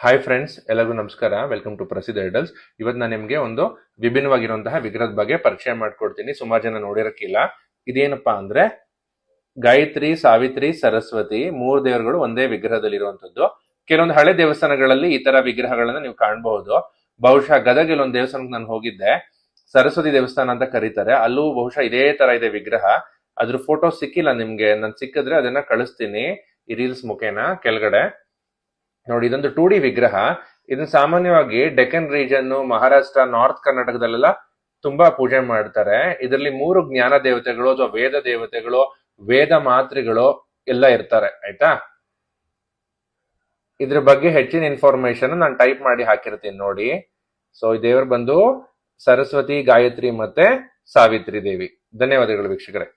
Hi friends, ಎಲ್ಲರಿಗೂ ನಮಸ್ಕಾರ. Welcome to ಪ್ರಸಿದ್ಧ ಐಡಲ್ಸ್. ಇವತ್ತು ನಾನು ನಿಮಗೆ ಒಂದು ವಿಭಿನ್ನವಾಗಿರುವಂತಹ ವಿಗ್ರಹದ ಬಗ್ಗೆ ಪರಿಚಯ ಮಾಡ್ಕೊಡ್ತೀನಿ. ಸುಮಾರು ಜನ ನೋಡಿರಕ್ಕಿಲ್ಲ. ಇದೇನಪ್ಪಾ ಅಂದ್ರೆ ಗಾಯತ್ರಿ, ಸಾವಿತ್ರಿ, ಸರಸ್ವತಿ ಮೂರು ದೇವರುಗಳು ಒಂದೇ ವಿಗ್ರಹದಲ್ಲಿ ಇರುವಂತದ್ದು. ಕೆಲವೊಂದು ಹಳೆ ದೇವಸ್ಥಾನಗಳಲ್ಲಿ ಈ ತರ ವಿಗ್ರಹಗಳನ್ನ ನೀವು ಕಾಣಬಹುದು. ಬಹುಶಃ ಗದಗ ಒಂದು ದೇವಸ್ಥಾನಕ್ಕೆ ನಾನು ಹೋಗಿದ್ದೆ, ಸರಸ್ವತಿ ದೇವಸ್ಥಾನ ಅಂತ ಕರೀತಾರೆ. ಅಲ್ಲೂ ಬಹುಶಃ ಇದೇ ತರ ಇದೆ ವಿಗ್ರಹ. ಅದ್ರ ಫೋಟೋ ಸಿಕ್ಕಿಲ್ಲ ನಿಮ್ಗೆ, ನಾನು ಸಿಕ್ಕಿದ್ರೆ ಅದನ್ನ ಕಳಿಸ್ತೀನಿ ಈ ರೀಲ್ಸ್ ಮುಖೇನ ಕೆಳಗಡೆ. ನೋಡಿ, ಇದೊಂದು 2D ವಿಗ್ರಹ. ಇದನ್ನ ಸಾಮಾನ್ಯವಾಗಿ ಡೆಕ್ಕನ್ ರೀಜನ್, ಮಹಾರಾಷ್ಟ್ರ, ನಾರ್ತ್ ಕರ್ನಾಟಕದಲ್ಲೆಲ್ಲ ತುಂಬಾ ಪೂಜೆ ಮಾಡ್ತಾರೆ. ಇದರಲ್ಲಿ 3 ಜ್ಞಾನ ದೇವತೆಗಳು ಅಥವಾ ವೇದ ದೇವತೆಗಳು, ವೇದ ಮಾತೃಗಳು ಎಲ್ಲ ಇರ್ತಾರೆ. ಆಯ್ತಾ, ಇದ್ರ ಬಗ್ಗೆ ಹೆಚ್ಚಿನ ಇನ್ಫಾರ್ಮೇಶನ್ ನಾನು ಟೈಪ್ ಮಾಡಿ ಹಾಕಿರ್ತೀನಿ ನೋಡಿ. ಸೊ ಈ ದೇವರು ಬಂದು ಸರಸ್ವತಿ, ಗಾಯತ್ರಿ ಮತ್ತೆ ಸಾವಿತ್ರಿ ದೇವಿ. ಧನ್ಯವಾದಗಳು ವೀಕ್ಷಕರೇ.